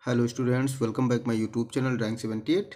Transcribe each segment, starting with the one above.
Hello students, welcome back my YouTube channel rank 78।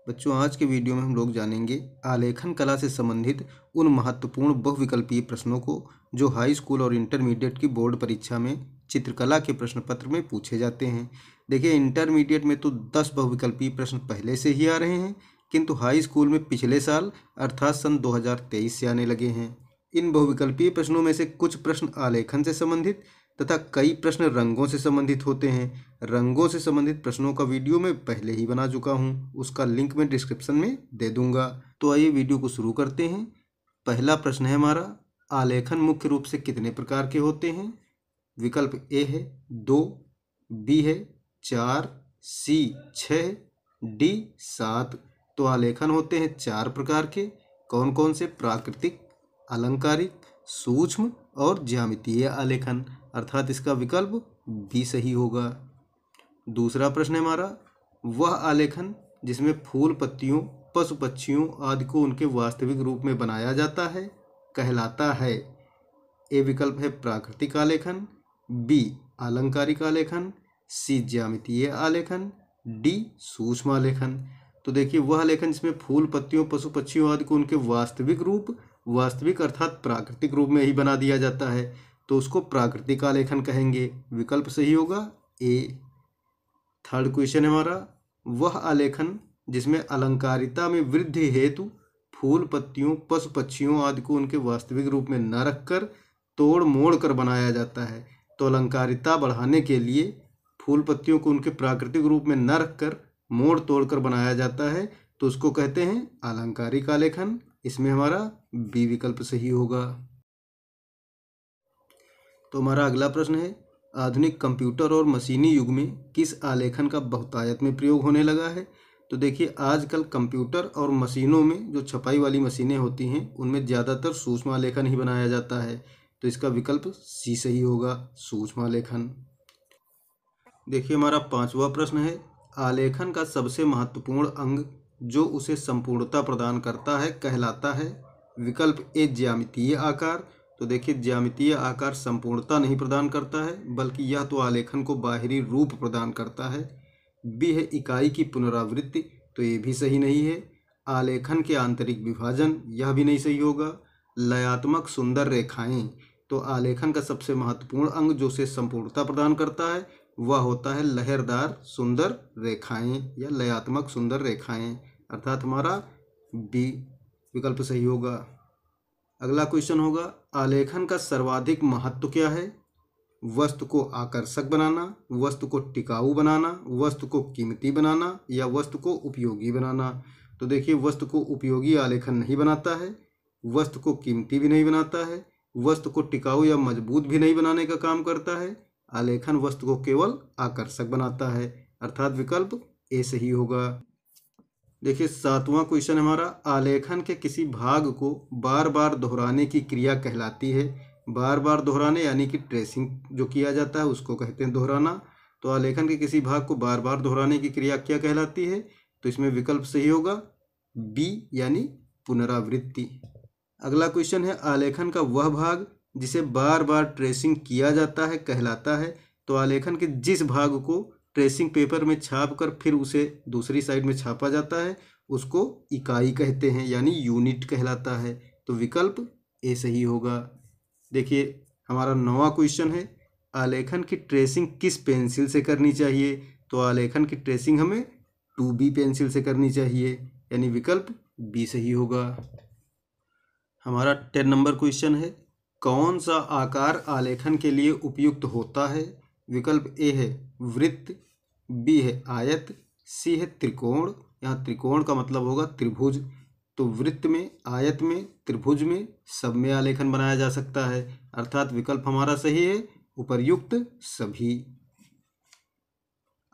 बच्चों, आज के वीडियो में हम लोग जानेंगे आलेखन कला से संबंधित उन महत्वपूर्ण बहुविकल्पीय प्रश्नों को जो हाई स्कूल और इंटरमीडिएट की बोर्ड परीक्षा में चित्रकला के प्रश्न पत्र में पूछे जाते हैं। देखिए, इंटरमीडिएट में तो 10 बहुविकल्पीय प्रश्न पहले से ही आ रहे हैं, किंतु हाई स्कूल में पिछले साल अर्थात सन 2023 से आने लगे हैं। इन बहुविकल्पीय प्रश्नों में से कुछ प्रश्न आलेखन से संबंधित तथा कई प्रश्न रंगों से संबंधित होते हैं। रंगों से संबंधित प्रश्नों का वीडियो मैं पहले ही बना चुका हूं, उसका लिंक मैं डिस्क्रिप्शन में दे दूंगा। तो आइए वीडियो को शुरू करते हैं। पहला प्रश्न है हमारा, आलेखन मुख्य रूप से कितने प्रकार के होते हैं? विकल्प ए है 2, बी है 4, सी 6, डी 7। तो आलेखन होते हैं 4 प्रकार के। कौन कौन से? प्राकृतिक, अलंकारिक, सूक्ष्म और ज्यामितीय आलेखन, अर्थात इसका विकल्प बी सही होगा। दूसरा प्रश्न है हमारा, वह आलेखन जिसमें फूल पत्तियों, पशु पक्षियों आदि को उनके वास्तविक रूप में बनाया जाता है कहलाता है? ए विकल्प है प्राकृतिक आलेखन, बी अलंकारिक आलेखन, सी ज्यामितीय आलेखन, डी सूक्ष्म आलेखन। तो देखिए, वह आलेखन जिसमें फूल पत्तियों, पशु पक्षियों आदि को उनके वास्तविक रूप, वास्तविक अर्थात प्राकृतिक रूप में ही बना दिया जाता है, तो उसको प्राकृतिक आलेखन कहेंगे। विकल्प सही होगा ए। थर्ड क्वेश्चन है हमारा, वह आलेखन जिसमें अलंकारिता में वृद्धि हेतु फूल पत्तियों, पशु पक्षियों आदि को उनके वास्तविक रूप में न रखकर तोड़ मोड़ कर बनाया जाता है। तो अलंकारिता बढ़ाने के लिए फूल पत्तियों को उनके प्राकृतिक रूप में न रखकर मोड़ तोड़ कर बनाया जाता है, तो उसको कहते हैं अलंकारिक आलेखन। इसमें हमारा बी विकल्प सही होगा। तो हमारा अगला प्रश्न है, आधुनिक कंप्यूटर और मशीनी युग में किस आलेखन का बहुतायत में प्रयोग होने लगा है? तो देखिए, आजकल कंप्यूटर और मशीनों में जो छपाई वाली मशीनें होती हैं उनमें ज़्यादातर सूक्ष्म आलेखन ही बनाया जाता है, तो इसका विकल्प सी सही होगा, सूक्ष्म आलेखन। देखिए, हमारा पांचवा प्रश्न है, आलेखन का सबसे महत्वपूर्ण अंग जो उसे संपूर्णता प्रदान करता है कहलाता है? विकल्प ए ज्यामितीय आकार। तो देखिए, ज्यामितीय आकार संपूर्णता नहीं प्रदान करता है, बल्कि यह तो आलेखन को बाहरी रूप प्रदान करता है। बी है इकाई की पुनरावृत्ति, तो ये भी सही नहीं है। आलेखन के आंतरिक विभाजन, यह भी नहीं सही होगा। लयात्मक सुंदर रेखाएं, तो आलेखन का सबसे महत्वपूर्ण अंग जो उसे संपूर्णता प्रदान करता है वह होता है लहरदार सुंदर रेखाएं या लयात्मक सुंदर रेखाएं, अर्थात हमारा बी विकल्प सही होगा। अगला क्वेश्चन होगा, आलेखन का सर्वाधिक महत्व क्या है? वस्तु को आकर्षक बनाना, वस्तु को टिकाऊ बनाना, वस्तु को कीमती बनाना या वस्तु को उपयोगी बनाना। तो देखिए, वस्तु को उपयोगी आलेखन नहीं बनाता है, वस्तु को कीमती भी नहीं बनाता है, वस्तु को टिकाऊ या मजबूत भी नहीं बनाने का काम करता है। आलेखन वस्तु को केवल आकर्षक बनाता है, अर्थात विकल्प ए सही होगा। देखिए, सातवां क्वेश्चन हमारा, आलेखन के किसी भाग को बार बार दोहराने की क्रिया कहलाती है? बार बार दोहराने यानी कि ट्रेसिंग जो किया जाता है उसको कहते हैं दोहराना। तो आलेखन के किसी भाग को बार बार दोहराने की क्रिया क्या कहलाती है? तो इसमें विकल्प सही होगा बी यानी पुनरावृत्ति। अगला क्वेश्चन है, आलेखन का वह भाग जिसे बार बार ट्रेसिंग किया जाता है कहलाता है? तो आलेखन के जिस भाग को ट्रेसिंग पेपर में छाप कर फिर उसे दूसरी साइड में छापा जाता है उसको इकाई कहते हैं, यानी यूनिट कहलाता है। तो विकल्प ए सही होगा। देखिए, हमारा 9वां क्वेश्चन है, आलेखन की ट्रेसिंग किस पेंसिल से करनी चाहिए? तो आलेखन की ट्रेसिंग हमें 2B पेंसिल से करनी चाहिए, यानी विकल्प बी सही होगा। हमारा 10 नंबर क्वेश्चन है, कौन सा आकार आलेखन के लिए उपयुक्त होता है? विकल्प ए है वृत्त, बी है आयत, सी है त्रिकोण। यहाँ त्रिकोण का मतलब होगा त्रिभुज। तो वृत्त में, आयत में, त्रिभुज में, सब में आलेखन बनाया जा सकता है, अर्थात विकल्प हमारा सही है उपर्युक्त सभी।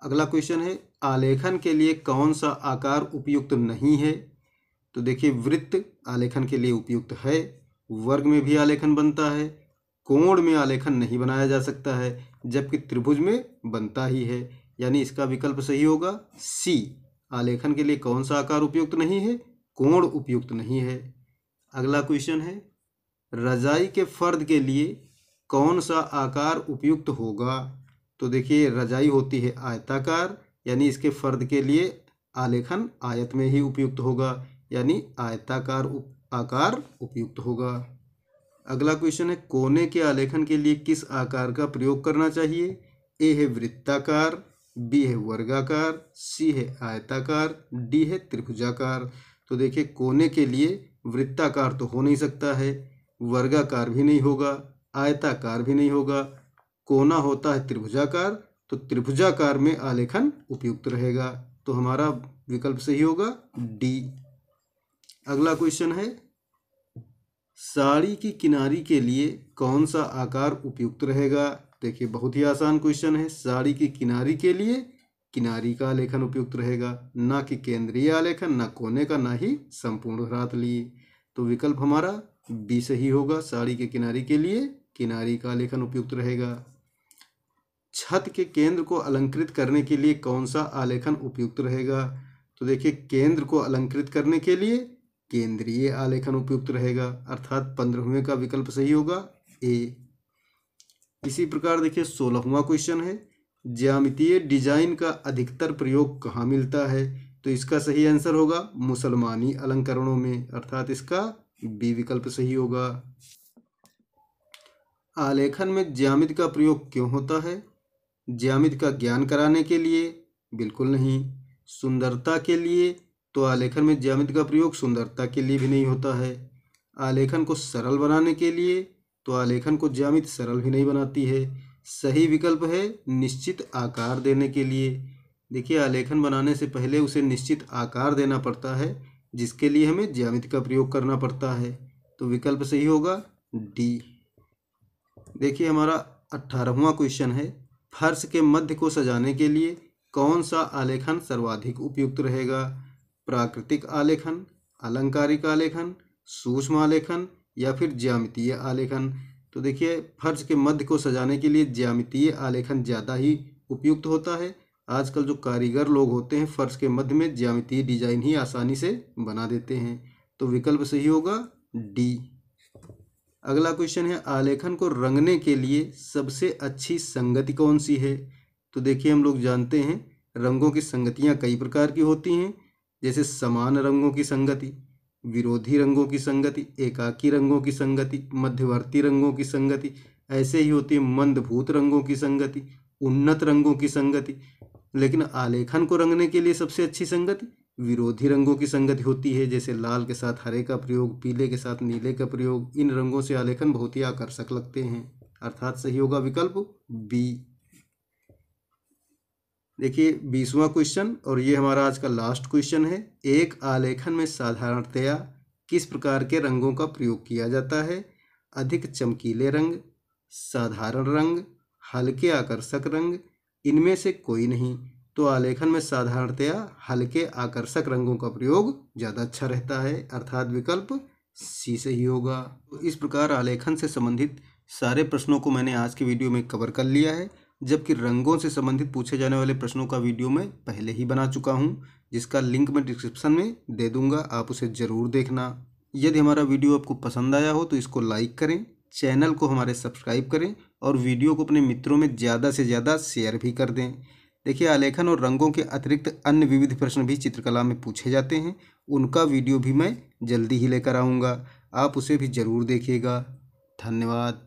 अगला क्वेश्चन है, आलेखन के लिए कौन सा आकार उपयुक्त नहीं है? तो देखिए, वृत्त आलेखन के लिए उपयुक्त है, वर्ग में भी आलेखन बनता है, कोण में आलेखन नहीं बनाया जा सकता है, जबकि त्रिभुज में बनता ही है, यानी इसका विकल्प सही होगा सी। आलेखन के लिए कौन सा आकार उपयुक्त नहीं है? कोण उपयुक्त नहीं है। अगला क्वेश्चन है, रजाई के फर्द के लिए कौन सा आकार उपयुक्त होगा? तो देखिए रजाई होती है आयताकार, यानी इसके फर्द के लिए आलेखन आयत में ही उपयुक्त होगा, यानी आयताकार आकार उपयुक्त होगा। अगला क्वेश्चन है कोने के आलेखन के लिए किस आकार का प्रयोग करना चाहिए? ए है वृत्ताकार, बी है वर्गाकार, सी है आयताकार, डी है त्रिभुजाकार। तो देखिए कोने के लिए वृत्ताकार तो हो नहीं सकता है, वर्गाकार भी नहीं होगा, आयताकार भी नहीं होगा, कोना होता है त्रिभुजाकार, तो त्रिभुजाकार में आलेखन उपयुक्त रहेगा। तो हमारा विकल्प सही होगा डी। अगला क्वेश्चन है साड़ी की किनारी के लिए कौन सा आकार उपयुक्त रहेगा? देखिए बहुत ही आसान क्वेश्चन है। साड़ी की किनारी के लिए किनारी का आलेखन उपयुक्त रहेगा, ना कि केंद्रीय आलेखन, ना कोने का, ना ही संपूर्ण रसातलीय। तो विकल्प हमारा बी सही होगा। साड़ी के किनारी के लिए किनारी का आलेखन उपयुक्त रहेगा। छत के केंद्र को अलंकृत करने के लिए कौन सा आलेखन उपयुक्त रहेगा? तो देखिए केंद्र को अलंकृत करने के लिए केंद्रीय आलेखन उपयुक्त रहेगा, अर्थात 15वें का विकल्प सही होगा ए। इसी प्रकार देखिए 16वां क्वेश्चन है ज्यामितीय डिजाइन का अधिकतर प्रयोग कहाँ मिलता है? तो इसका सही आंसर होगा मुसलमानी अलंकरणों में, अर्थात इसका बी विकल्प सही होगा। आलेखन में ज्यामिति का प्रयोग क्यों होता है? ज्यामिति का ज्ञान कराने के लिए? बिल्कुल नहीं। सुंदरता के लिए? तो आलेखन में ज्यामिति का प्रयोग सुंदरता के लिए भी नहीं होता है। आलेखन को सरल बनाने के लिए? तो आलेखन को ज्यामिति सरल भी नहीं बनाती है। सही विकल्प है निश्चित आकार देने के लिए। देखिए आलेखन बनाने से पहले उसे निश्चित आकार देना पड़ता है, जिसके लिए हमें ज्यामिति का प्रयोग करना पड़ता है। तो विकल्प सही होगा डी। देखिए हमारा 18वां क्वेश्चन है फर्श के मध्य को सजाने के लिए कौन सा आलेखन सर्वाधिक उपयुक्त रहेगा? प्राकृतिक आलेखन, अलंकारिक आलेखन, सूक्ष्म आलेखन या फिर ज्यामितीय आलेखन? तो देखिए फर्श के मध्य को सजाने के लिए ज्यामितीय आलेखन ज़्यादा ही उपयुक्त होता है। आजकल जो कारीगर लोग होते हैं फर्श के मध्य में ज्यामितीय डिजाइन ही आसानी से बना देते हैं। तो विकल्प सही होगा डी। अगला क्वेश्चन है आलेखन को रंगने के लिए सबसे अच्छी संगति कौन सी है? तो देखिए हम लोग जानते हैं रंगों की संगतियाँ कई प्रकार की होती हैं, जैसे समान रंगों की संगति, विरोधी रंगों की संगति, एकाकी रंगों की संगति, मध्यवर्ती रंगों की संगति। ऐसे ही होती है मंदभूत रंगों की संगति, उन्नत रंगों की संगति। लेकिन आलेखन को रंगने के लिए सबसे अच्छी संगति विरोधी रंगों की संगति होती है, जैसे लाल के साथ हरे का प्रयोग, पीले के साथ नीले का प्रयोग। इन रंगों से आलेखन बहुत ही आकर्षक लगते हैं, अर्थात सही होगा विकल्प बी। देखिए 20वां क्वेश्चन और ये हमारा आज का लास्ट क्वेश्चन है एक आलेखन में साधारणतया किस प्रकार के रंगों का प्रयोग किया जाता है? अधिक चमकीले रंग, साधारण रंग, हल्के आकर्षक रंग, इनमें से कोई नहीं। तो आलेखन में साधारणतया हल्के आकर्षक रंगों का प्रयोग ज़्यादा अच्छा रहता है, अर्थात विकल्प सी सही होगा। तो इस प्रकार आलेखन से संबंधित सारे प्रश्नों को मैंने आज की वीडियो में कवर कर लिया है, जबकि रंगों से संबंधित पूछे जाने वाले प्रश्नों का वीडियो मैं पहले ही बना चुका हूं, जिसका लिंक मैं डिस्क्रिप्शन में दे दूंगा, आप उसे ज़रूर देखना। यदि हमारा वीडियो आपको पसंद आया हो तो इसको लाइक करें, चैनल को हमारे सब्सक्राइब करें और वीडियो को अपने मित्रों में ज़्यादा से ज़्यादा शेयर भी कर दें। देखिए आलेखन और रंगों के अतिरिक्त अन्य विविध प्रश्न भी चित्रकला में पूछे जाते हैं, उनका वीडियो भी मैं जल्दी ही लेकर आऊँगा, आप उसे भी ज़रूर देखिएगा। धन्यवाद।